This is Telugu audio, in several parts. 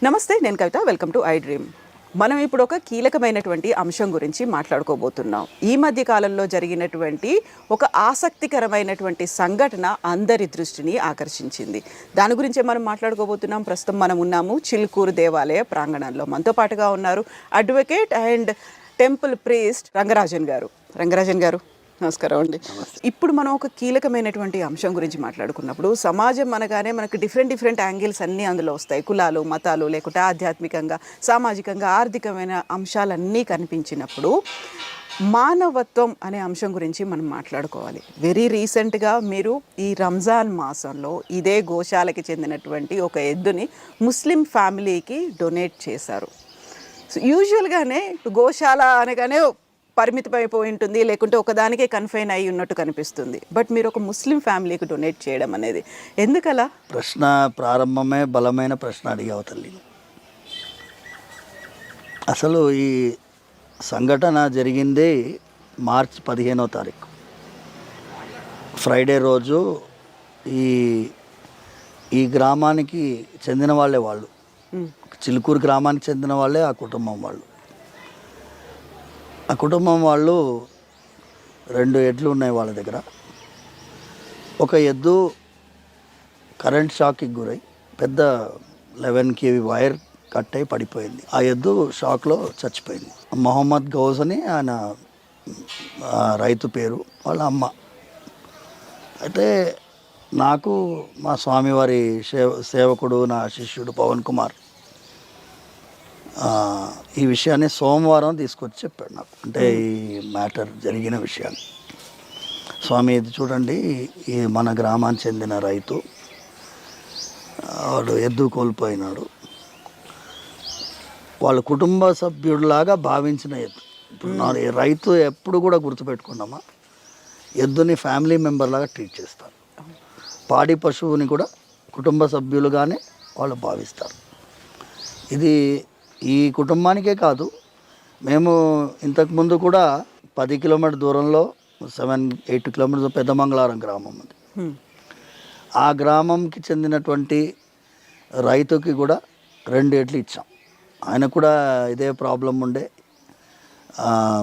నమస్తే, నేను Kavitha. Welcome to iDream. మనం ఇప్పుడు ఒక కీలకమైనటువంటి అంశం గురించి మాట్లాడుకోబోతున్నాం. ఈ మధ్య కాలంలో జరిగినటువంటి ఒక ఆసక్తికరమైనటువంటి సంఘటన అందరి దృష్టిని ఆకర్షించింది. దాని గురించే మనం మాట్లాడుకోబోతున్నాం. ప్రస్తుతం మనం ఉన్నాము చిలుకూరు దేవాలయ ప్రాంగణంలో. మనతో పాటుగా ఉన్నారు advocate and temple priest Rangarajan గారు. రంగరాజన్ గారు, నమస్కారం అండి. ఇప్పుడు మనం ఒక కీలకమైనటువంటి అంశం గురించి మాట్లాడుకున్నప్పుడు సమాజం అనగానే మనకు డిఫరెంట్ యాంగిల్స్ అన్నీ అందులో వస్తాయి. కులాలు, మతాలు, లేకుంటే ఆధ్యాత్మికంగా, సామాజికంగా, ఆర్థికమైన అంశాలన్నీ కనిపించినప్పుడు మానవత్వం అనే అంశం గురించి మనం మాట్లాడుకోవాలి. వెరీ రీసెంట్గా మీరు ఈ రంజాన్ మాసంలో ఇదే గోశాలకి చెందినటువంటి ఒక ఎద్దుని ముస్లిం ఫ్యామిలీకి డొనేట్ చేశారు. సో యూజువల్గానే గోశాల అనగానే పరిమితమైపోయి ఉంటుంది, లేకుంటే ఒకదానికే కన్ఫైన్ అయి ఉన్నట్టు కనిపిస్తుంది. బట్ మీరు ఒక ముస్లిం ఫ్యామిలీకి డొనేట్ చేయడం అనేది ఎందుకలా? ప్రశ్న ప్రారంభమే బలమైన ప్రశ్న అడిగావు తల్లి. అసలు ఈ సంఘటన జరిగింది మార్చి 15వ తారీఖు ఫ్రైడే రోజు. ఈ గ్రామానికి చెందిన వాళ్ళు చిలుకూరు గ్రామానికి చెందిన వాళ్ళే ఆ కుటుంబం వాళ్ళు. ఆ కుటుంబం వాళ్ళు 2 ఎడ్లు ఉన్నాయి వాళ్ళ దగ్గర. ఒక ఎద్దు కరెంట్ షాక్కి గురై పెద్ద 11 kV వైర్ కట్ అయి పడిపోయింది. ఆ ఎద్దు షాక్లో చచ్చిపోయింది. మొహమ్మద్ గౌస్ అని ఆయన రైతు పేరు, వాళ్ళ అమ్మ. అయితే నాకు మా స్వామివారి సేవకుడు, నా శిష్యుడు పవన్ కుమార్ ఈ విషయాన్ని సోమవారం తీసుకొచ్చి చెప్పాడు నాకు. అంటే ఈ మ్యాటర్ జరిగిన విషయాన్ని, స్వామి ఇది చూడండి, ఈ మన గ్రామానికి చెందిన రైతు, వాడు ఎద్దు కోల్పోయినాడు. వాళ్ళ కుటుంబ సభ్యుడిలాగా భావించిన ఎద్దు. ఇప్పుడు నా రైతు ఎప్పుడు కూడా గుర్తుపెట్టుకున్నామా, ఎద్దుని ఫ్యామిలీ మెంబర్ లాగా ట్రీట్ చేస్తారు. పాడి పశువుని కూడా కుటుంబ సభ్యులుగానే వాళ్ళు భావిస్తారు. ఇది ఈ కుటుంబానికే కాదు, మేము ఇంతకుముందు కూడా 10 కిలోమీటర్ దూరంలో 7-8 కిలోమీటర్స్ పెద్దమంగళారం గ్రామం ఉంది. ఆ గ్రామంకి చెందినటువంటి రైతుకి కూడా 2 ఎడ్లు ఇచ్చాం. ఆయన కూడా ఇదే ప్రాబ్లం ఉండే,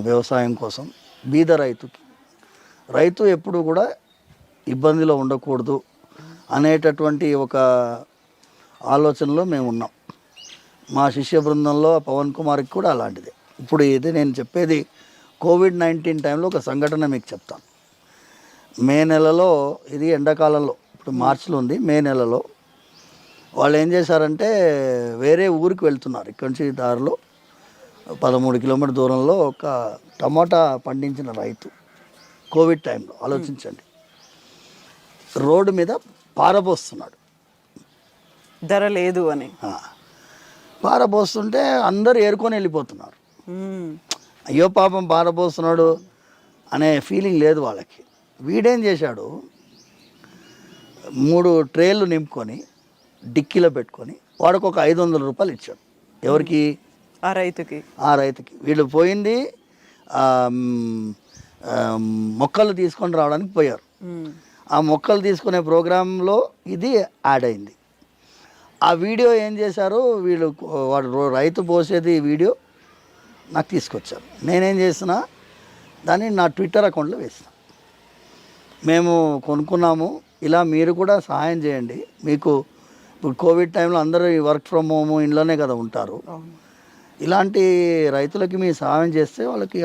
వ్యవసాయం కోసం. బీద రైతు ఎప్పుడు కూడా ఇబ్బందిలో ఉండకూడదు అనేటటువంటి ఒక ఆలోచనలో మేము ఉన్నాం. మా శిష్య బృందంలో పవన్ కుమార్కి కూడా అలాంటిదే. ఇప్పుడు ఇది నేను చెప్పేది కోవిడ్-19 టైంలో ఒక సంఘటన మీకు చెప్తాను. మే నెలలో, ఇది ఎండాకాలంలో, ఇప్పుడు మార్చిలో ఉంది, మే నెలలో వాళ్ళు ఏం చేశారంటే వేరే ఊరికి వెళ్తున్నారు. ఇక్కడి నుంచి దారిలో 13 కిలోమీటర్ దూరంలో ఒక టమాటా పండించిన రైతు కోవిడ్ టైంలో, ఆలోచించండి, రోడ్డు మీద పారబోస్తున్నాడు. ధర లేదు అని పారబోస్తుంటే అందరూ ఏరుకొని వెళ్ళిపోతున్నారు. అయ్యో పాపం పారబోస్తున్నాడు అనే ఫీలింగ్ లేదు వాళ్ళకి. వీడేం చేశాడు, 3 ట్రేలు నింపుకొని డిక్కీలో పెట్టుకొని వాడికి ఒక 500 రూపాయలు ఇచ్చాడు. ఎవరికి? ఆ రైతుకి. వీళ్ళు పోయింది మొక్కలు తీసుకొని రావడానికి పోయారు. ఆ మొక్కలు తీసుకునే ప్రోగ్రాంలో ఇది యాడ్ అయింది. ఆ వీడియో ఏం చేశారు వీళ్ళు, వాడు రైతు పోసేది వీడియో నాకు తీసుకొచ్చారు. నేనేం చేసిన దాన్ని నా ట్విట్టర్ అకౌంట్లో వేసిన. మేము కొనుక్కున్నాము, ఇలా మీరు కూడా సహాయం చేయండి. మీకు ఇప్పుడు కోవిడ్ టైంలో అందరూ వర్క్ ఫ్రమ్ హోమ్ ఇంట్లోనే కదా ఉంటారు. ఇలాంటి రైతులకి మీ సహాయం చేస్తే వాళ్ళకి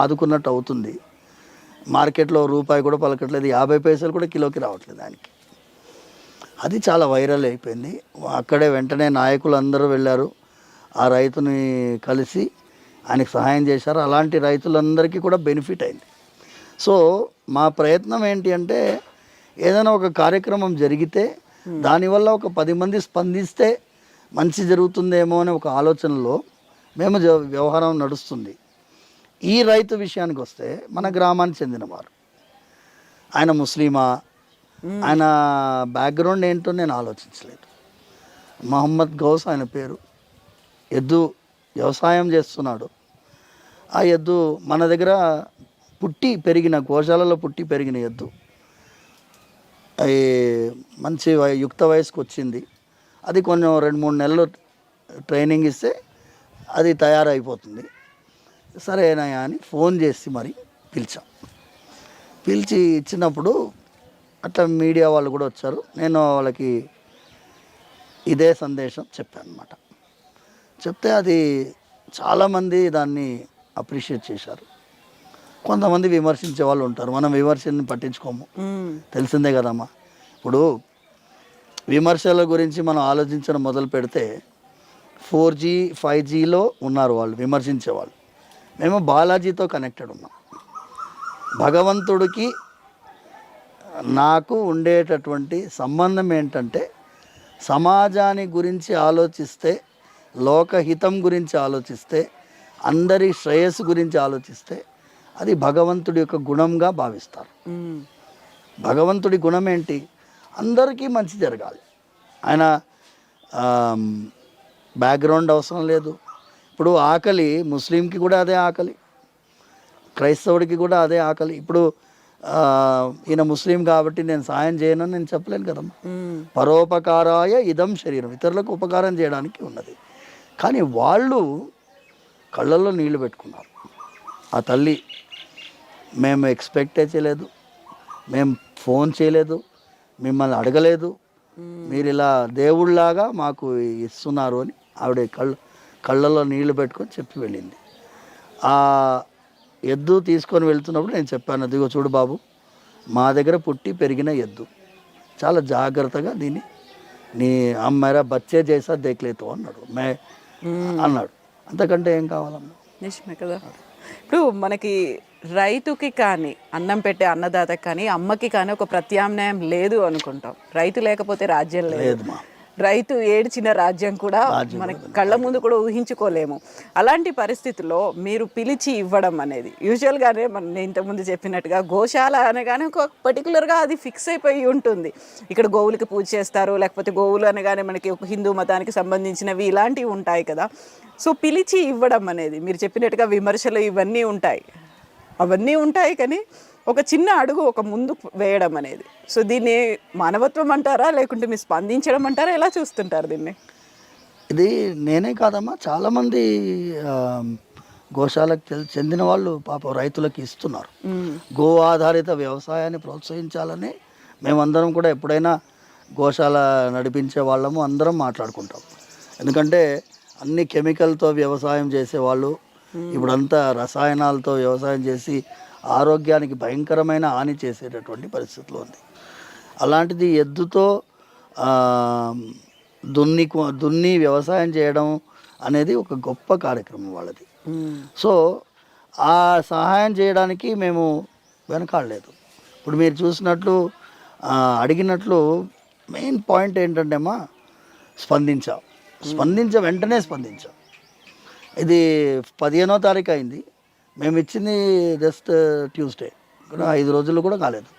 ఆదుకున్నట్టు అవుతుంది. మార్కెట్లో రూపాయి కూడా పలకట్లేదు, 50 పైసలు కూడా కిలోకి రావట్లేదు దానికి. అది చాలా వైరల్ అయిపోయింది. అక్కడే వెంటనే నాయకులు అందరూ వెళ్ళారు, ఆ రైతుని కలిసి ఆయనకు సహాయం చేశారు. అలాంటి రైతులందరికీ కూడా బెనిఫిట్ అయింది. సో మా ప్రయత్నం ఏంటి అంటే, ఏదైనా ఒక కార్యక్రమం జరిగితే దానివల్ల ఒక 10 మంది స్పందిస్తే మంచి జరుగుతుందేమో అనే ఒక ఆలోచనలో మేము వ్యవహారం నడుస్తుంది. ఈ రైతు విషయానికి వస్తే, మన గ్రామానికి చెందినవారు, ఆయన ముస్లిమా, ఆయన బ్యాక్గ్రౌండ్ ఏంటో నేను ఆలోచించలేదు. మొహమ్మద్ గౌస్ ఆయన పేరు. ఎద్దు వ్యవసాయం చేస్తున్నాడు. ఆ ఎద్దు మన దగ్గర పుట్టి పెరిగిన, గోశాలలో పుట్టి పెరిగిన ఎద్దు. మంచి యుక్త వయసుకు వచ్చింది. అది కొంచెం 2-3 నెలలు ట్రైనింగ్ ఇస్తే అది తయారైపోతుంది. సరేనాయా అని ఫోన్ చేసి మరి పిలిచి ఇచ్చినప్పుడు అట్లా మీడియా వాళ్ళు కూడా వచ్చారు. నేను వాళ్ళకి ఇదే సందేశం చెప్పాను అనమాట. చెప్తే అది చాలామంది దాన్ని అప్రిషియేట్ చేశారు. కొంతమంది విమర్శించే వాళ్ళు ఉంటారు. మనం విమర్శని పట్టించుకోము, తెలిసిందే కదమ్మా. ఇప్పుడు విమర్శల గురించి మనం ఆలోచించడం మొదలు పెడితే 4G 5Gలో ఉన్నారు వాళ్ళు విమర్శించేవాళ్ళు. మేము బాలాజీతో కనెక్టెడ్ ఉన్నాం. భగవంతుడికి నాకు ఉండేటటువంటి సంబంధం ఏంటంటే సమాజాన్ని గురించి ఆలోచిస్తే, లోకహితం గురించి ఆలోచిస్తే, అందరి శ్రేయస్సు గురించి ఆలోచిస్తే అది భగవంతుడి యొక్క గుణంగా భావిస్తారు. భగవంతుడి గుణం ఏంటి? అందరికీ మంచి జరగాలి. ఆయన బ్యాక్గ్రౌండ్ అవసరం లేదు. ఇప్పుడు ఆకలి ముస్లింకి కూడా అదే ఆకలి, క్రైస్తవుడికి కూడా అదే ఆకలి. ఇప్పుడు ఈయన ముస్లిం కాబట్టి నేను సాయం చేయనని నేను చెప్పలేను కదమ్మా. పరోపకారాయ ఇదం శరీరం, ఇతరులకు ఉపకారం చేయడానికి ఉన్నది. కానీ వాళ్ళు కళ్ళల్లో నీళ్లు పెట్టుకున్నారు. ఆ తల్లి మేము ఎక్స్పెక్టే చేయలేదు, మేము ఫోన్ చేయలేదు, మిమ్మల్ని అడగలేదు, మీరు ఇలా దేవుళ్ళలాగా మాకు ఇస్తున్నారు అని ఆవిడ కళ్ళల్లో నీళ్లు పెట్టుకొని చెప్పి వెళ్ళింది. ఆ ఎద్దు తీసుకొని వెళ్తున్నప్పుడు నేను చెప్పాను, అదిగో చూడు బాబు, మా దగ్గర పుట్టి పెరిగిన ఎద్దు, చాలా జాగ్రత్తగా దీన్ని నీ అమ్మాయిరా బచ్చే చేసా దేఖలేతో అన్నాడు. అంతకంటే ఏం కావాలన్నా నిజమే కదా. ఇప్పుడు మనకి రైతుకి కానీ, అన్నం పెట్టే అన్నదాతకి కానీ, అమ్మకి కానీ ఒక ప్రత్యామ్నాయం లేదు అనుకుంటాం. రైతు లేకపోతే రాజ్యం లేదు, రైతు ఏడ్చిన రాజ్యం కూడా మనకి కళ్ళ ముందు కూడా ఊహించుకోలేము. అలాంటి పరిస్థితుల్లో మీరు పిలిచి ఇవ్వడం అనేది యూజువల్గానే నేను ఇంతకుముందు చెప్పినట్టుగా గోశాల అనగానే ఒక పర్టికులర్గా అది ఫిక్స్ అయిపోయి ఉంటుంది. ఇక్కడ గోవులకి పూజ చేస్తారు, లేకపోతే గోవులు అనగానే మనకి ఒక హిందూ మతానికి సంబంధించినవి ఇలాంటివి ఉంటాయి కదా. సో పిలిచి ఇవ్వడం అనేది మీరు చెప్పినట్టుగా విమర్శలు ఇవన్నీ ఉంటాయి, అవన్నీ ఉంటాయి, కానీ ఒక చిన్న అడుగు ఒక ముందు వేయడం అనేది, సో దీన్ని మానవత్వం అంటారా లేకుంటే మీరు స్పందించడం అంటారా, ఎలా చూస్తుంటారు దీన్ని? ఇది నేనే కాదమ్మా, చాలామంది గోశాలకు చెందిన వాళ్ళు పాప రైతులకు ఇస్తున్నారు. గో ఆధారిత వ్యవసాయాన్ని ప్రోత్సహించాలని మేమందరం కూడా ఎప్పుడైనా గోశాల నడిపించే వాళ్ళము అందరం మాట్లాడుకుంటాం. ఎందుకంటే అన్ని కెమికల్తో వ్యవసాయం చేసేవాళ్ళు ఇప్పుడంతా రసాయనాలతో వ్యవసాయం చేసి ఆరోగ్యానికి భయంకరమైన హాని చేసేటటువంటి పరిస్థితిలో ఉంది. అలాంటిది ఎద్దుతో దున్ని వ్యవసాయం చేయడం అనేది ఒక గొప్ప కార్యక్రమం వాళ్ళది. సో ఆ సహాయం చేయడానికి మేము వెనకాడలేదు. ఇప్పుడు మీరు చూసినట్లు అడిగినట్లు మెయిన్ పాయింట్ ఏంటంటే అమ్మా, వెంటనే స్పందించాం. ఇది 15వ తారీఖు అయింది, మేము ఇచ్చింది జస్ట్ ట్యూస్డే, ఇక్కడ 5 రోజులు కూడా కాలేదు.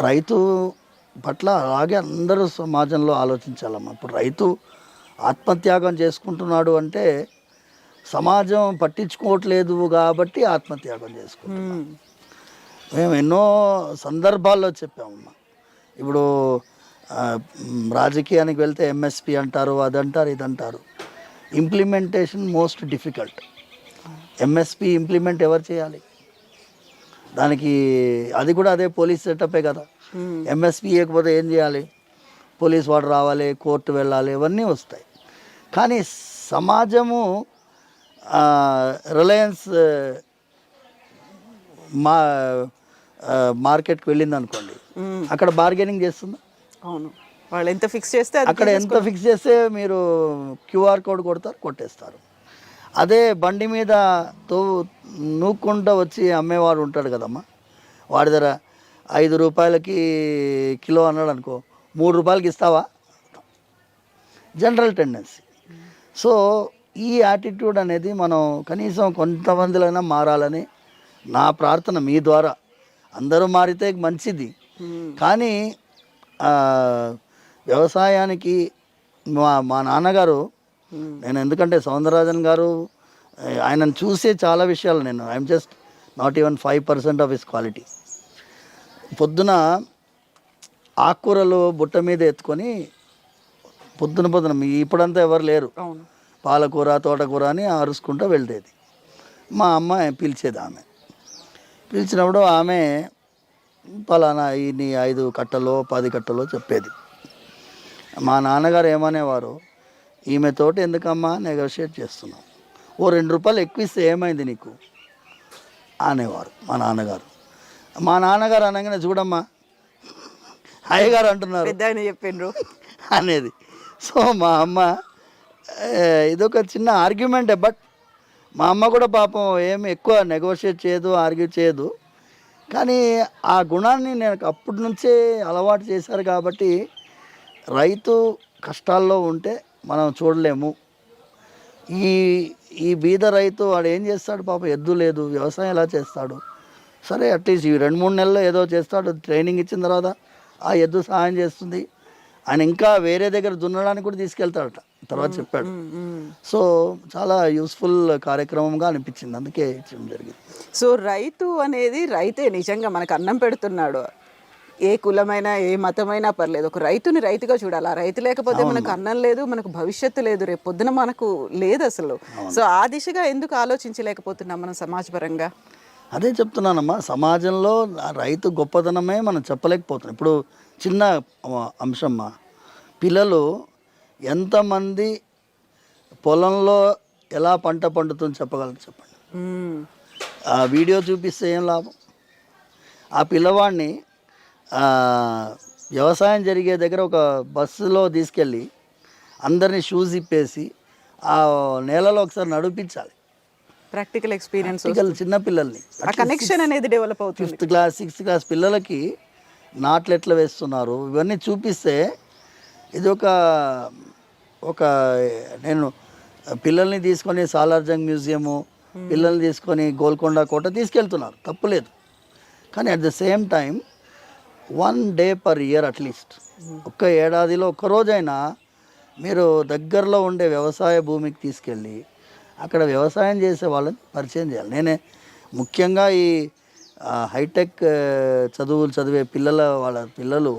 రైతు పట్ల అలాగే అందరూ సమాజంలో ఆలోచించాలమ్మా. ఇప్పుడు రైతు ఆత్మత్యాగం చేసుకుంటున్నాడు అంటే సమాజం పట్టించుకోవట్లేదు కాబట్టి ఆత్మత్యాగం చేసుకుంటున్నాం. మేము ఎన్నో సందర్భాల్లో చెప్పామమ్మా. ఇప్పుడు రాజకీయానికి వెళ్తే ఎంఎస్పి అంటారు, అదంటారు, ఇదంటారు. Implementation most difficult. MSP implement ఎవరు చేయాలి? దానికి అది కూడా అదే పోలీస్ సెటప్పే కదా. ఎంఎస్పి ఇవ్వకపోతే ఏం చేయాలి? పోలీస్ వాడు రావాలి, కోర్టు వెళ్ళాలి, ఇవన్నీ వస్తాయి. కానీ సమాజము రిలయన్స్ మార్కెట్కి వెళ్ళింది అనుకోండి, అక్కడ బార్గెనింగ్ చేస్తుందా? అవును, వాళ్ళు ఎంత ఫిక్స్ చేస్తే అక్కడ ఎంత ఫిక్స్ చేస్తే మీరు క్యూఆర్ కోడ్ కొట్టేస్తారు. అదే బండి మీద నూక్కుంటూ వచ్చి అమ్మేవాడు ఉంటాడు కదమ్మా, వాడి దగ్గర 5 రూపాయలకి కిలో అన్నాడు అనుకో, 3 రూపాయలకి ఇస్తావా? General tendency. సో ఈ యాటిట్యూడ్ అనేది మనం కనీసం కొంతమందిలైనా మారాలని నా ప్రార్థన మీ ద్వారా. అందరూ మారితే మంచిది, కానీ వ్యవసాయానికి మా నాన్నగారు, నేను ఎందుకంటే సౌందరరాజన్ గారు ఆయనను చూసే చాలా విషయాలు I'm just not even 5% of his quality. పొద్దున ఆకుకూరలు బుట్ట మీద ఎత్తుకొని పొద్దున ఇప్పుడంతా ఎవరు లేరు, అవును. పాలకూర తోటకూర అని అరుచుకుంటూ వెళ్తేది. మా అమ్మ పిలిచేది, ఆమె పిలిచినప్పుడు ఆమె పలానా ఇన్ని 5 కట్టలో 10 కట్టలో చెప్పేది. మా నాన్నగారు ఏమనేవారు, ఈమెతోటి ఎందుకమ్మా నెగోషియేట్ చేస్తున్నావు, ఓ 2 రూపాయలు ఎక్కువ ఇస్తే ఏమైంది నీకు అనేవారు మా నాన్నగారు. మా నాన్నగారు అనగానే చూడమ్మా అయ్యగారు అంటున్నారు పెద్ద ఆయన చెప్పిండ్రు అనేది. సో మా అమ్మ ఇదొక చిన్న ఆర్గ్యుమెంటే, బట్ మా అమ్మ కూడా పాపం ఏమి ఎక్కువ నెగోషియేట్ చేయదు, ఆర్గ్యూ చేయదు. కానీ ఆ గుణాన్ని నేను అప్పటి నుంచే అలవాటు చేశారు కాబట్టి రైతు కష్టాల్లో ఉంటే మనం చూడలేము. ఈ ఈ బీద రైతు వాడు ఏం చేస్తాడు, పాపం ఎద్దు లేదు, వ్యవసాయం ఎలా చేస్తాడు, సరే అట్లీస్ట్ ఈ 2-3 నెలల్లో ఏదో చేస్తాడు, ట్రైనింగ్ ఇచ్చిన తర్వాత ఆ ఎద్దు సహాయం చేస్తుంది, ఆయన ఇంకా వేరే దగ్గర దున్నడానికి కూడా తీసుకెళ్తాడట తర్వాత చెప్పాడు. సో చాలా యూస్ఫుల్ కార్యక్రమంగా అనిపించింది, అందుకే ఇచ్చడం జరిగింది. సో రైతు అనేది రైతే నిజంగా మనకు అన్నం పెడుతున్నాడు. ఏ కులమైనా ఏ మతమైనా పర్లేదు, ఒక రైతుని రైతుగా చూడాలి. ఆ రైతు లేకపోతే మనకు అన్నం లేదు, మనకు భవిష్యత్తు లేదు, రేపు పొద్దున మనకు లేదు అసలు. సో ఆ దిశగా ఎందుకు ఆలోచించలేకపోతున్నాం మనం సమాజపరంగా? అదే చెప్తున్నానమ్మా, సమాజంలో రైతు గొప్పతనమే మనం చెప్పలేకపోతున్నాం. ఇప్పుడు చిన్న అంశమ్మా, పిల్లలు ఎంతమంది పొలంలో ఎలా పంట పండుతుందో చెప్పగలరు చెప్పండి. ఆ వీడియో చూపిస్తే ఏం లాభం? ఆ పిల్లవాడిని వ్యవసాయం జరిగే దగ్గర ఒక బస్సులో తీసుకెళ్ళి అందరినీ షూస్ ఇప్పేసి ఆ నేలలో ఒకసారి నడిపించాలి. ప్రాక్టికల్ ఎక్స్పీరియన్స్ చిన్నపిల్లల్ని కనెక్షన్ అనేది డెవలప్ అవుతుంది. 5th క్లాస్ 6th క్లాస్ పిల్లలకి నాట్లు ఎట్లా వేస్తున్నారు ఇవన్నీ చూపిస్తే ఇది ఒక నేను పిల్లల్ని తీసుకొని సాలార్జంగ్ మ్యూజియము, పిల్లల్ని తీసుకొని గోల్కొండ కోట తీసుకెళ్తున్నారు, తప్పులేదు. కానీ at the same time 1 day per year at least, ఒక్క ఏడాదిలో ఒక్కరోజైనా మీరు దగ్గరలో ఉండే వ్యవసాయ భూమికి తీసుకెళ్ళి అక్కడ వ్యవసాయం చేసే వాళ్ళని పరిచయం చేయాలి. నేనే ముఖ్యంగా ఈ హైటెక్ చదువులు చదివే వాళ్ళ పిల్లలు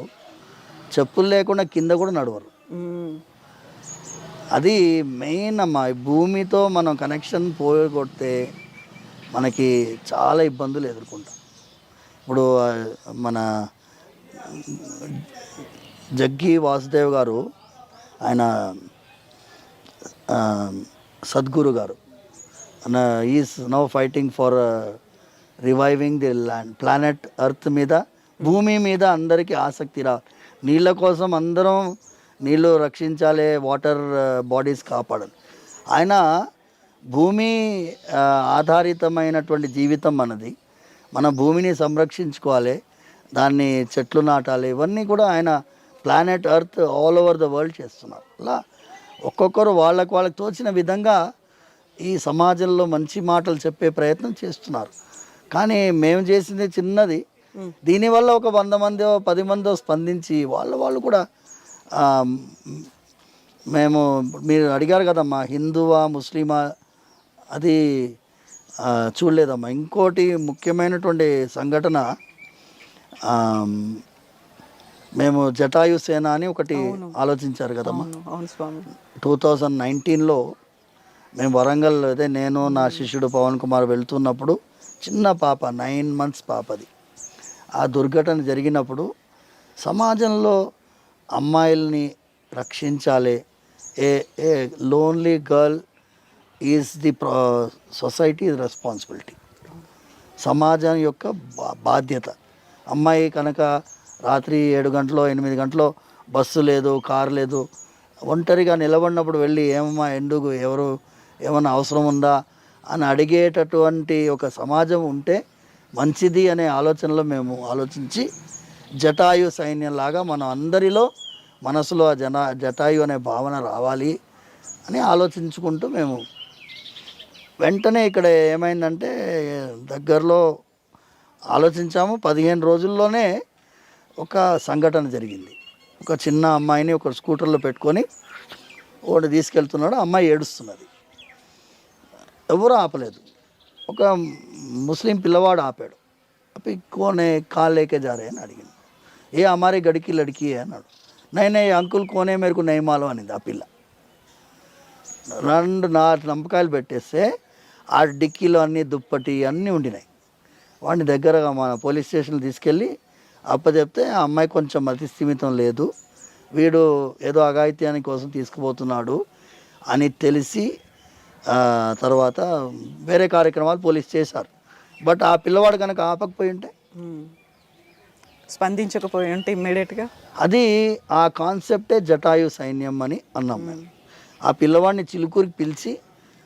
చెప్పులు లేకుండా కింద కూడా నడవరు. అది మెయిన్ అమ్మా. భూమితో మనం కనెక్షన్ పోగొడితే మనకి చాలా ఇబ్బందులు ఎదుర్కొంటాం. ఇప్పుడు మన జగ్గి వాసుదేవ్ గారు, ఆయన సద్గురు గారు, is now fighting for reviving the land planet earth మీద, భూమి మీద అందరికీ ఆసక్తి రా, నీళ్ళ కోసం అందరం నీళ్ళు రక్షించాలి, వాటర్ బాడీస్ కాపాడాలి. ఆయన భూమి ఆధారితమైనటువంటి జీవితం మనది, మన భూమిని సంరక్షించుకోవాలి, దాన్ని చెట్లు నాటాలి, ఇవన్నీ కూడా ఆయన planet earth all over the world చేస్తున్నారు. అలా ఒక్కొక్కరు వాళ్ళకి తోచిన విధంగా ఈ సమాజంలో మంచి మాటలు చెప్పే ప్రయత్నం చేస్తున్నారు. కానీ మేము చేసింది చిన్నది, దీనివల్ల ఒక 100 మందో 10 మందో స్పందించి వాళ్ళు కూడా మేము, మీరు అడిగారు కదమ్మా హిందువా ముస్లిమా, అది చూడలేదమ్మా. ఇంకోటి ముఖ్యమైనటువంటి సంఘటన, మేము జటాయు సేన అని ఒకటి ఆలోచించారు కదమ్మా. 2019లో మేము వరంగల్, అదే నేను నా శిష్యుడు పవన్ కుమార్ వెళ్తున్నప్పుడు చిన్న పాప 9 months పాపది, ఆ దుర్ఘటన జరిగినప్పుడు సమాజంలో అమ్మాయిల్ని రక్షించాలి, ఏ lonely girl is the society responsibility, సమాజం యొక్క బాధ్యత. అమ్మాయి కనుక రాత్రి 7 గంటలో 8 గంటలో బస్సు లేదు, కారు లేదు, ఒంటరిగా నిలబడినప్పుడు వెళ్ళి ఏమమ్మా ఎందుకు, ఎవరు ఏమన్నా అవసరం ఉందా అని అడిగేటటువంటి ఒక సమాజం ఉంటే మంచిది అనే ఆలోచనలో మేము ఆలోచించి జటాయు సైన్యంలాగా మనం అందరిలో మనసులో ఆ జటాయు అనే భావన రావాలి అని ఆలోచించుకుంటూ మేము వెంటనే ఇక్కడ ఏమైందంటే దగ్గరలో ఆలోచించాము. 15 రోజుల్లోనే ఒక సంఘటన జరిగింది. ఒక చిన్న అమ్మాయిని ఒక స్కూటర్లో పెట్టుకొని ఒకటి తీసుకెళ్తున్నాడు, అమ్మాయి ఏడుస్తున్నది, ఎవరు ఆపలేదు. ఒక ముస్లిం పిల్లవాడు ఆపాడు. అప్పుడు కోనే కాల్ లేకే జారే అని అడిగింది. ఏ అమ్మారి గడికి లడికి అన్నాడు. నైనే అంకుల్ కోనే మేరకు నయమాలో అనింది ఆ పిల్ల. 2 నంపకాయలు పెట్టేస్తే ఆ డిక్కీలో అన్నీ దుప్పటి అన్నీ ఉండినాయి. వాడిని దగ్గరగా మన పోలీస్ స్టేషన్కి తీసుకెళ్ళి అప్పచెప్తే ఆ అమ్మాయి కొంచెం అతి స్థిమితం లేదు, వీడు ఏదో అఘాయిత్యాని కోసం తీసుకుపోతున్నాడు అని తెలిసి తర్వాత వేరే కార్యక్రమాలు పోలీస్ చేశారు. బట్ ఆ పిల్లవాడు కనుక ఆపకపోయి ఉంటే, స్పందించకపోయి ఉంటే ఇమ్మీడియట్గా, అది ఆ కాన్సెప్టే జటాయు సైన్యం అని అన్నాం మేము. ఆ పిల్లవాడిని చిలుకూరికి పిలిచి,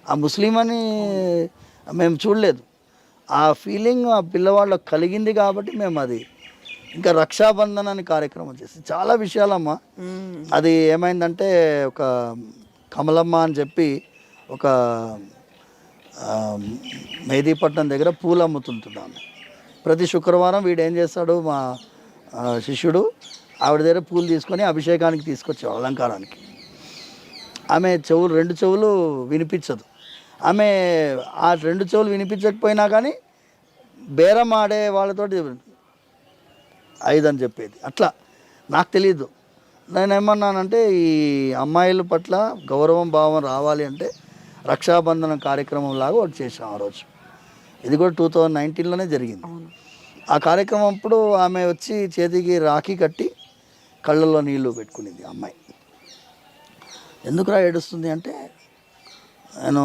ఆ ముస్లిం అని మేము చూడలేదు, ఆ ఫీలింగ్ ఆ పిల్లవాళ్ళకు కలిగింది కాబట్టి మేము అది ఇంకా రక్షాబంధన్ అని కార్యక్రమం చేసి చాలా విషయాలమ్మా. అది ఏమైందంటే ఒక కమలమ్మ అని చెప్పి ఒక మెహదీపట్నం దగ్గర పూలు అమ్ముతుంటున్నాను. ప్రతి శుక్రవారం వీడు ఏం చేస్తాడు, మా శిష్యుడు ఆవిడ దగ్గర పూలు తీసుకొని అభిషేకానికి తీసుకొచ్చేవాడు, అలంకారానికి. ఆమె చెవులు 2 చెవులు వినిపించదు. ఆమె ఆ 2 చెవులు వినిపించకపోయినా కానీ బేరం ఆడే వాళ్ళతోటి 5 అని చెప్పేది. అట్లా నాకు తెలీదు. నేనేమన్నానంటే ఈ అమ్మాయిల పట్ల గౌరవం భావం రావాలి అంటే రక్షాబంధనం కార్యక్రమం లాగా ఒకటి చేసాం ఆ రోజు. ఇది కూడా 2019లోనే జరిగింది. ఆ కార్యక్రమం అప్పుడు ఆమె వచ్చి చేతికి రాఖీ కట్టి కళ్ళల్లో నీళ్లు పెట్టుకునేది అమ్మాయి. ఎందుకురా ఏడుస్తుంది అంటే, నేను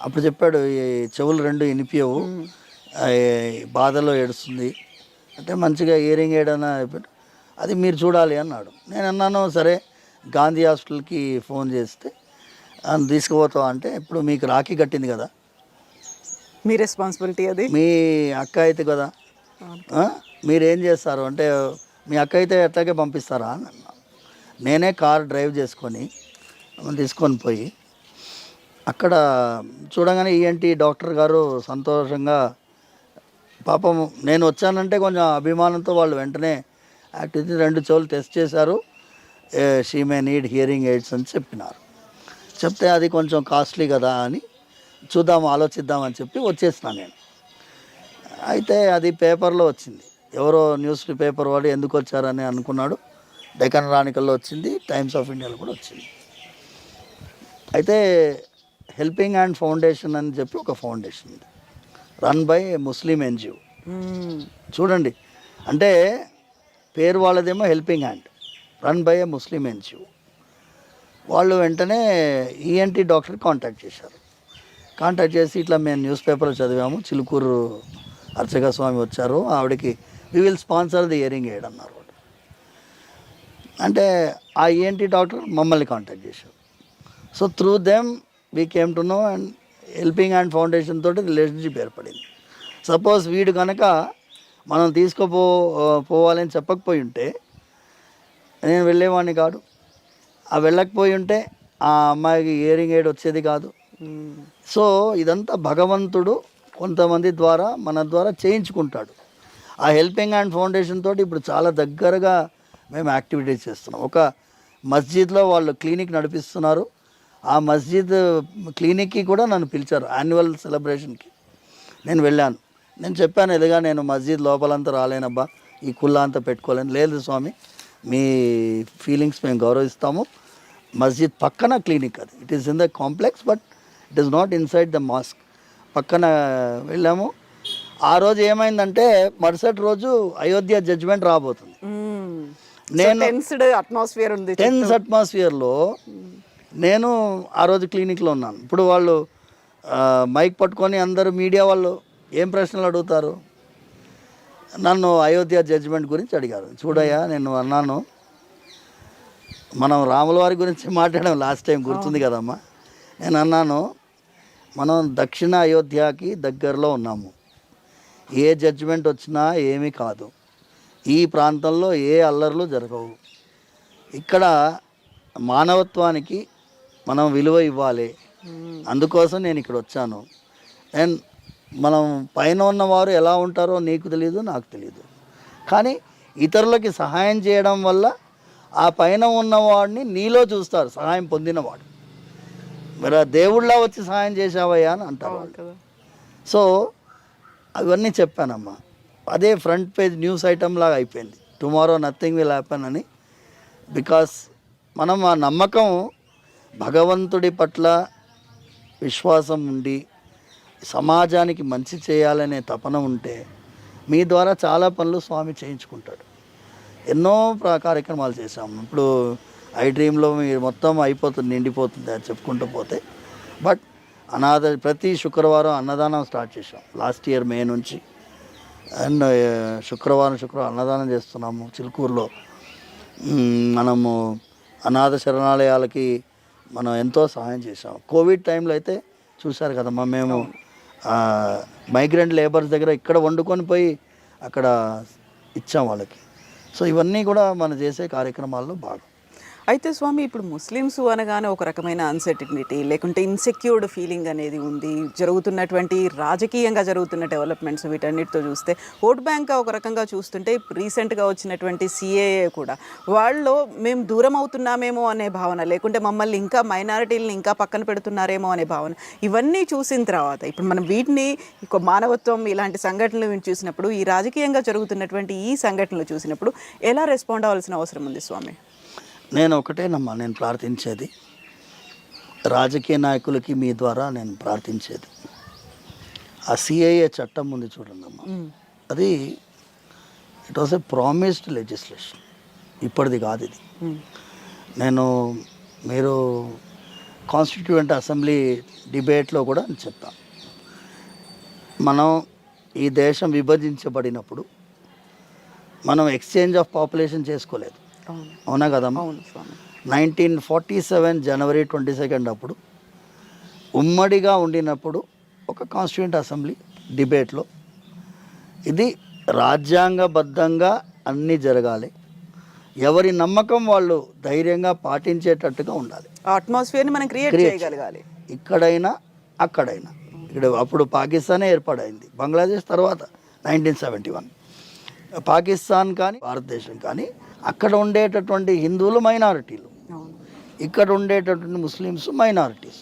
అప్పుడు చెప్పాడు ఈ చెవులు 2 వినిపించవు, బాధలో ఏడుస్తుంది అంటే మంచిగా ఇయరింగ్ ఏడన్నా చెప్పాడు. అది మీరు చూడాలి అన్నాడు. నేను అన్నాను సరే గాంధీ హాస్పిటల్కి ఫోన్ చేస్తే తీసుకుపోతావా అంటే, ఇప్పుడు మీకు రాఖీ కట్టింది కదా, మీ రెస్పాన్సిబిలిటీ, అది మీ అక్క అయితే కదా, మీరేం చేస్తారు అంటే, మీ అక్క అయితే ఎట్లాగే పంపిస్తారా అని అన్నా. నేనే కార్ డ్రైవ్ చేసుకొని తీసుకొని పోయి అక్కడ చూడగానే ఈఎన్టీ డాక్టర్ గారు సంతోషంగా, పాపం నేను వచ్చానంటే కొంచెం అభిమానంతో వాళ్ళు వెంటనే యాక్టివిటీ 2 చెవులు టెస్ట్ చేశారు, she may need hearing AIDS అని చెప్పినారు. చెప్తే అది కొంచెం కాస్ట్లీ కదా అని చూద్దాం ఆలోచిద్దామని చెప్పి వచ్చేసినాను నేను. అయితే అది పేపర్లో వచ్చింది, ఎవరో న్యూస్ పేపర్ వాడు ఎందుకు వచ్చారని అనుకున్నాడు. డెక్కన్ రాణికల్లో వచ్చింది, టైమ్స్ ఆఫ్ ఇండియాలో కూడా వచ్చింది. అయితే హెల్పింగ్ హ్యాండ్ ఫౌండేషన్ అని చెప్పి ఒక ఫౌండేషన్ ఉంది, రన్ బై ముస్లిం ఎన్జిఓ. చూడండి, అంటే పేరు వాళ్ళదేమో helping hand, run by a Muslim NGO. వాళ్ళు వెంటనే ఈఎన్టీ డాక్టర్ కాంటాక్ట్ చేశారు. కాంటాక్ట్ చేసి ఇట్లా మేము న్యూస్ పేపర్లో చదివాము, చిలుకూరు అర్చక స్వామి వచ్చారు, ఆవిడకి we will sponsor the hearing aid అన్నారు. అంటే ఆ ఈఎన్టీ డాక్టర్ మమ్మల్ని కాంటాక్ట్ చేశారు. So through them we came to know, and helping hand foundation తోటి రిలేషన్షిప్ ఏర్పడింది. సపోజ్ వీడు కనుక మనం పోవాలని చెప్పకపోయి ఉంటే నేను వెళ్ళేవాడిని కాదు, ఆ వెళ్ళకపోయి ఉంటే ఆ అమ్మాయికి ఇయరింగ్ ఎయిడ్ వచ్చేది కాదు. సో ఇదంతా భగవంతుడు కొంతమంది ద్వారా మన ద్వారా చేయించుకుంటాడు. ఆ హెల్పింగ్ హ్యాండ్ ఫౌండేషన్ తోటి ఇప్పుడు చాలా దగ్గరగా మేము యాక్టివిటీస్ చేస్తున్నాం. ఒక మస్జిద్లో వాళ్ళు క్లినిక్ నడిపిస్తున్నారు. ఆ మస్జిద్ క్లినిక్కి కూడా నన్ను పిలిచారు యాన్యువల్ సెలబ్రేషన్కి. నేను వెళ్ళాను. నేను చెప్పాను, ఎదుగా నేను మస్జిద్ లోపలంతా రాలేనబ్బా, ఈ కుల్లా అంతా పెట్టుకోలేను. లేదు స్వామి, మీ ఫీలింగ్స్ మేము గౌరవిస్తాము. మస్జిద్ పక్కన క్లినిక్, అది it is in the complex but it is not inside the mask. పక్కన వెళ్ళాము. ఆ రోజు ఏమైందంటే మరుసటి రోజు అయోధ్య జడ్జిమెంట్ రాబోతుంది. నేను టెన్స్ అట్మాస్ఫియర్లో నేను ఆ రోజు క్లినిక్లో ఉన్నాను. ఇప్పుడు వాళ్ళు మైక్ పట్టుకొని అందరూ మీడియా వాళ్ళు ఏం ప్రశ్నలు అడుగుతారు, నన్ను అయోధ్య జడ్జిమెంట్ గురించి అడిగారు. చూడయ్యా, నేను అన్నాను, మనం రాముల వారి గురించి మాట్లాడాం లాస్ట్ టైం, గుర్తుంది కదమ్మా. నేను అన్నాను, మనం దక్షిణ అయోధ్యకి దగ్గరలో ఉన్నాము, ఏ జడ్జిమెంట్ వచ్చినా ఏమీ కాదు, ఈ ప్రాంతంలో ఏ అల్లర్లు జరగవు, ఇక్కడ మానవత్వానికి మనం విలువ ఇవ్వాలి, అందుకోసం నేను ఇక్కడ వచ్చాను. అండ్ మనం పైన ఉన్నవారు ఎలా ఉంటారో నీకు తెలియదు, నాకు తెలియదు, కానీ ఇతరులకి సహాయం చేయడం వల్ల ఆ పైన ఉన్నవాడిని నీలో చూస్తారు, సహాయం పొందినవాడు. మరి దేవుళ్ళ వచ్చి సహాయం చేసావయ్యా అని అంటారు. సో అవన్నీ చెప్పానమ్మా. అదే ఫ్రంట్ పేజ్ న్యూస్ ఐటమ్ లాగా అయిపోయింది. టుమారో నథింగ్ విల్ హ్యాపెన్ అని బికాస్ మనం ఆ నమ్మకం భగవంతుడి పట్ల విశ్వాసం ఉండి సమాజానికి మంచి చేయాలనే తపన ఉంటే మీ ద్వారా చాలా పనులు స్వామి చేయించుకుంటాడు. ఎన్నో కార్యక్రమాలు చేశాము. ఇప్పుడు ఐ డ్రీమ్లో మీరు మొత్తం అయిపోతుంది, నిండిపోతుంది అని చెప్పుకుంటూ పోతే. బట్ ప్రతి శుక్రవారం అన్నదానం స్టార్ట్ చేసాం లాస్ట్ ఇయర్ మే నుంచి. అండ్ శుక్రవారం అన్నదానం చేస్తున్నాము చిలుకూరులో. మనము అనాథ శరణాలయాలకి మనం ఎంతో సహాయం చేసాం. కోవిడ్ టైంలో అయితే చూశారు కదమ్మా, మేము మైగ్రెంట్ లేబర్స్ దగ్గర ఇక్కడ వండుకొని పోయి అక్కడ ఇచ్చాం వాళ్ళకి. సో ఇవన్నీ కూడా మనం చేసే కార్యక్రమాల్లో భాగం. అయితే స్వామి, ఇప్పుడు ముస్లిమ్స్ అనగానే ఒక రకమైన అన్సర్టినిటీ లేకుంటే ఇన్సెక్యూర్డ్ ఫీలింగ్ అనేది ఉంది. జరుగుతున్నటువంటి రాజకీయంగా జరుగుతున్న డెవలప్మెంట్స్ వీటన్నిటితో చూస్తే ఓట్ బ్యాంక్ ఒక రకంగా చూస్తుంటే రీసెంట్గా వచ్చినటువంటి సిఏఏ కూడా వాళ్ళు మేము దూరం అవుతున్నామేమో అనే భావన, లేకుంటే మమ్మల్ని ఇంకా మైనారిటీలను ఇంకా పక్కన పెడుతున్నారేమో అనే భావన, ఇవన్నీ చూసిన తర్వాత ఇప్పుడు మనం వీటిని మానవత్వం ఇలాంటి సంఘటనలు చూసినప్పుడు, ఈ రాజకీయంగా జరుగుతున్నటువంటి ఈ సంఘటనలు చూసినప్పుడు ఎలా రెస్పాండ్ అవ్వాల్సిన అవసరం ఉంది స్వామి? నేను ఒకటేనమ్మా నేను ప్రార్థించేది, రాజకీయ నాయకులకి మీ ద్వారా నేను ప్రార్థించేది, ఆ సిఐఏ చట్టం ఉంది చూడండి అమ్మా, అది it was a promised legislation, ఇప్పటిది కాదు ఇది. మీరు కాన్స్టిట్యూయెంట్ అసెంబ్లీ డిబేట్లో కూడా చెప్తాను, మనం ఈ దేశం విభజించబడినప్పుడు మనం ఎక్స్చేంజ్ ఆఫ్ పాపులేషన్ చేసుకోలేదు, అవునా కదమ్మా? 1947 జనవరి 22 అప్పుడు ఉమ్మడిగా ఉండినప్పుడు ఒక కాన్స్టిట్యూయెంట్ అసెంబ్లీ డిబేట్లో ఇది రాజ్యాంగబద్ధంగా అన్నీ జరగాలి, ఎవరి నమ్మకం వాళ్ళు ధైర్యంగా పాటించేటట్టుగా ఉండాలి, అట్మాస్ఫియర్ని మనం క్రియేట్ చేయగలగాలి, ఇక్కడైనా అక్కడైనా. ఇక్కడ అప్పుడు పాకిస్తానే ఏర్పడైంది, బంగ్లాదేశ్ తర్వాత 1971. పాకిస్తాన్ కానీ భారతదేశం కానీ అక్కడ ఉండేటటువంటి హిందువులు మైనారిటీలు, ఇక్కడ ఉండేటటువంటి ముస్లిమ్స్ మైనారిటీస్.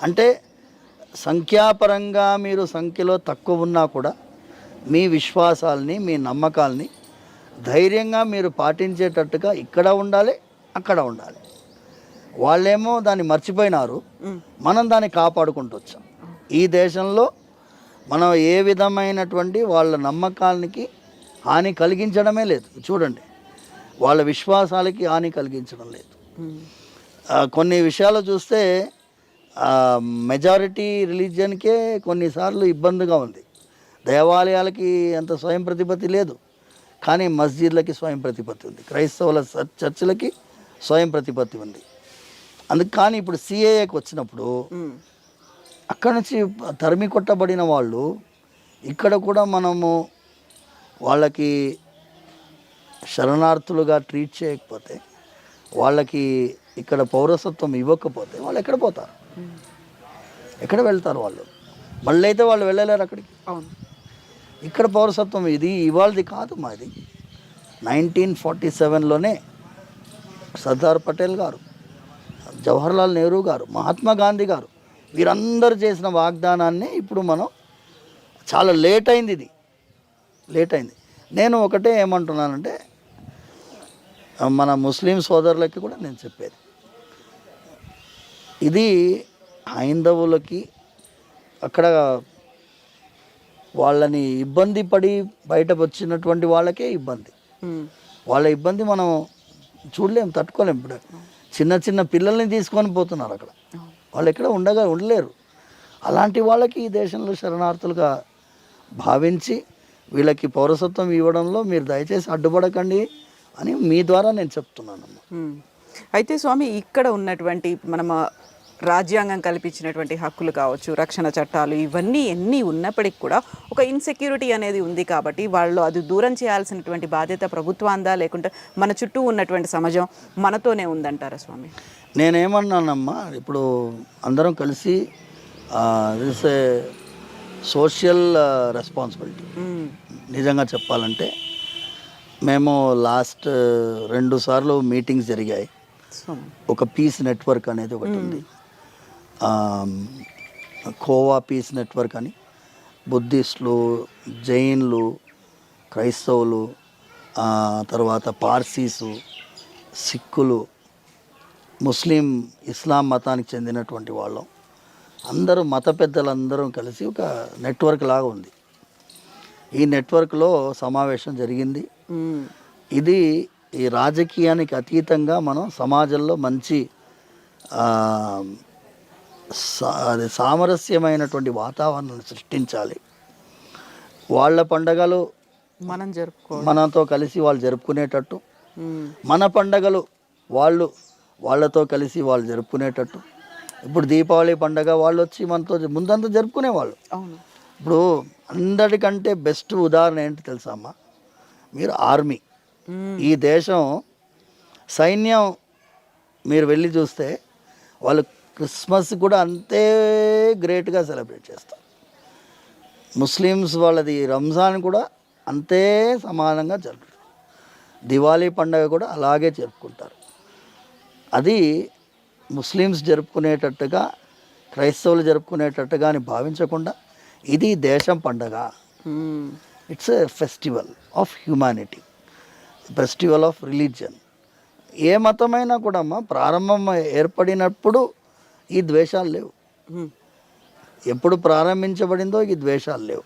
అంటే సంఖ్యాపరంగా మీరు సంఖ్యలో తక్కువ ఉన్నా కూడా మీ విశ్వాసాలని మీ నమ్మకాలని ధైర్యంగా మీరు పాటించేటట్టుగా ఇక్కడ ఉండాలి, అక్కడ ఉండాలి. వాళ్ళేమో దాన్ని మర్చిపోయినారు, మనం దాన్ని కాపాడుకుంటూ వచ్చాం. ఈ దేశంలో మనం ఏ విధమైనటువంటి వాళ్ళ నమ్మకాలకి హాని కలిగించడమే లేదు. చూడండి, వాళ్ళ విశ్వాసాలకి హాని కలిగించడం లేదు. కొన్ని విషయాలు చూస్తే మెజారిటీ రిలీజియన్కే కొన్నిసార్లు ఇబ్బందిగా ఉంది. దేవాలయాలకి అంత స్వయం ప్రతిపత్తి లేదు, కానీ మస్జిద్లకి స్వయం ప్రతిపత్తి ఉంది, క్రైస్తవుల చర్చిలకి స్వయం ప్రతిపత్తి ఉంది. అందుకు కానీ ఇప్పుడు సిఏఏకి వచ్చినప్పుడు అక్కడ నుంచి తరిమి కొట్టబడిన వాళ్ళు ఇక్కడ కూడా మనము వాళ్ళకి శరణార్థులుగా ట్రీట్ చేయకపోతే, వాళ్ళకి ఇక్కడ పౌరసత్వం ఇవ్వకపోతే వాళ్ళు ఎక్కడ పోతారు, ఎక్కడ వెళ్తారు? వాళ్ళు మళ్ళీ అయితే వాళ్ళు వెళ్ళలేరు అక్కడికి. ఇక్కడ పౌరసత్వం ఇది ఇవాళది కాదు, మాది 1947లోనే సర్దార్ పటేల్ గారు, జవహర్లాల్ నెహ్రూ గారు, మహాత్మా గాంధీ గారు వీరందరూ చేసిన వాగ్దానాన్ని ఇప్పుడు మనం చాలా లేట్ అయింది. నేను ఒకటే ఏమంటున్నానంటే, మన ముస్లిం సోదరులకి కూడా నేను చెప్పేది, ఇది హైందవులకి అక్కడ వాళ్ళని ఇబ్బంది పడి బయటకు వచ్చినటువంటి వాళ్ళకే ఇబ్బంది. వాళ్ళ ఇబ్బంది మనం చూడలేము, తట్టుకోలేము. ఇప్పుడు చిన్న పిల్లల్ని తీసుకొని పోతున్నారు అక్కడ, వాళ్ళు ఎక్కడ ఉండలేరు. అలాంటి వాళ్ళకి ఈ దేశంలో శరణార్థులుగా భావించి వీళ్ళకి పౌరసత్వం ఇవ్వడంలో మీరు దయచేసి అడ్డుపడకండి అని మీ ద్వారా నేను చెప్తున్నానమ్మా. అయితే స్వామి, ఇక్కడ ఉన్నటువంటి మనం రాజ్యాంగం కల్పించినటువంటి హక్కులు కావచ్చు, రక్షణ చట్టాలు, ఇవన్నీ ఎన్ని ఉన్నప్పటికీ కూడా ఒక ఇన్సెక్యూరిటీ అనేది ఉంది. కాబట్టి వాళ్ళు అది దూరం చేయాల్సినటువంటి బాధ్యత ప్రభుత్వాందా, లేకుంటే మన చుట్టూ ఉన్నటువంటి సమాజం మనతోనే ఉందంటారా స్వామి? నేనేమన్నానమ్మా, ఇప్పుడు అందరం కలిసి దిస్ ఏ సోషల్ రెస్పాన్సిబిలిటీ. నిజంగా చెప్పాలంటే మేము లాస్ట్ 2 సార్లు మీటింగ్స్ జరిగాయి. ఒక పీస్ నెట్వర్క్ అనేది ఒకటి ఉంది, కోవా పీస్ నెట్వర్క్ అని. బుద్ధిస్టులు, జైన్లు, క్రైస్తవులు, తర్వాత పార్సీసు, సిక్కులు, ముస్లిం, ఇస్లాం మతానికి చెందినటువంటి వాళ్ళం అందరూ మత పెద్దలందరం కలిసి ఒక నెట్వర్క్ లాగా ఉంది. ఈ నెట్వర్క్లో సమావేశం జరిగింది. ఇది ఈ రాజకీయానికి అతీతంగా మనం సమాజంలో మంచి అది సామరస్యమైనటువంటి వాతావరణాన్ని సృష్టించాలి. వాళ్ళ పండగలు మనతో కలిసి వాళ్ళు జరుపుకునేటట్టు, మన పండగలు వాళ్ళతో కలిసి వాళ్ళు జరుపుకునేటట్టు. ఇప్పుడు దీపావళి పండగ వాళ్ళు వచ్చి మనతో ముందంతా జరుపుకునేవాళ్ళు. ఇప్పుడు అందరికంటే బెస్ట్ ఉదాహరణ ఏంటి తెలుసా అమ్మా? మీరు ఆర్మీ. ఈ దేశం సైన్యం మీరు వెళ్ళి చూస్తే వాళ్ళు క్రిస్మస్ కూడా అంతే గ్రేట్గా సెలబ్రేట్ చేస్తారు. ముస్లిమ్స్ వాళ్ళది రంజాన్ కూడా అంతే సమానంగా జరుపుతారు. దివాళీ పండుగ కూడా అలాగే జరుపుకుంటారు. అది ముస్లిమ్స్ జరుపుకునేటట్టుగా, క్రైస్తవులు జరుపుకునేటట్టుగా అని భావించకుండా ఇది దేశం పండగ. It's a festival of humanity, festival of religion. ఏ మతమైనా కూడా అమ్మ ప్రారంభం ఏర్పడినప్పుడు ఈ ద్వేషాలు లేవు. ఎప్పుడు ప్రారంభించబడిందో ఈ ద్వేషాలు లేవు.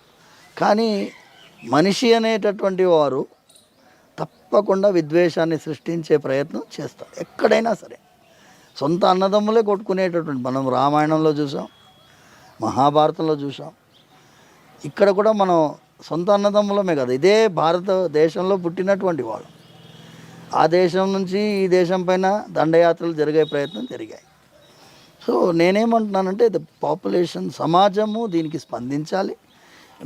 కానీ మనిషి అనేటటువంటి వారు తప్పకుండా విద్వేషాన్ని సృష్టించే ప్రయత్నం చేస్తారు ఎక్కడైనా సరే. సొంత అన్నదమ్ములే కొట్టుకునేటటువంటి మనం రామాయణంలో చూసాం, మహాభారతంలో చూసాం. ఇక్కడ కూడా మనం సొంత అన్నదమ్ములమే కదా, ఇదే భారతదేశంలో పుట్టినటువంటి వాళ్ళు. ఆ దేశం నుంచి ఈ దేశం పైన దండయాత్రలు జరిగే ప్రయత్నం జరిగాయి. సో నేనేమంటున్నానంటే పాపులేషన్, సమాజము దీనికి స్పందించాలి.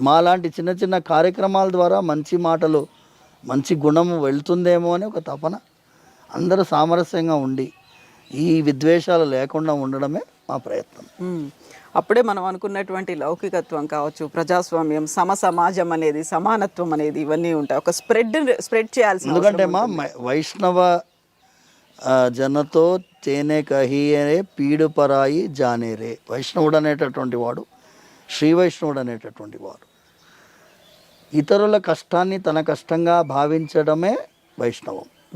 మాలాంటి చిన్న చిన్న కార్యక్రమాల ద్వారా మంచి మాటలు, మంచి గుణము వెళ్తుందేమో అని ఒక తపన. అందరూ సామరస్యంగా ఉండి ఈ విద్వేషాలు లేకుండా ఉండడమే మా ప్రయత్నం. అప్పుడే మనం అనుకున్నటువంటి లౌకికత్వం కావచ్చు, ప్రజాస్వామ్యం, సమాజం అనేది, సమానత్వం అనేది ఇవన్నీ ఉంటాయి. ఒక స్ప్రెడ్ చేయాల్సి. ఎందుకంటే మా వైష్ణవ జనతో తేనే కహియే పీడు పరాయి జానేరే. వైష్ణవుడు అనేటటువంటి వాడు, శ్రీ వైష్ణవుడు అనేటటువంటి వాడు ఇతరుల కష్టాన్ని తన కష్టంగా భావించడమే వైష్ణవం.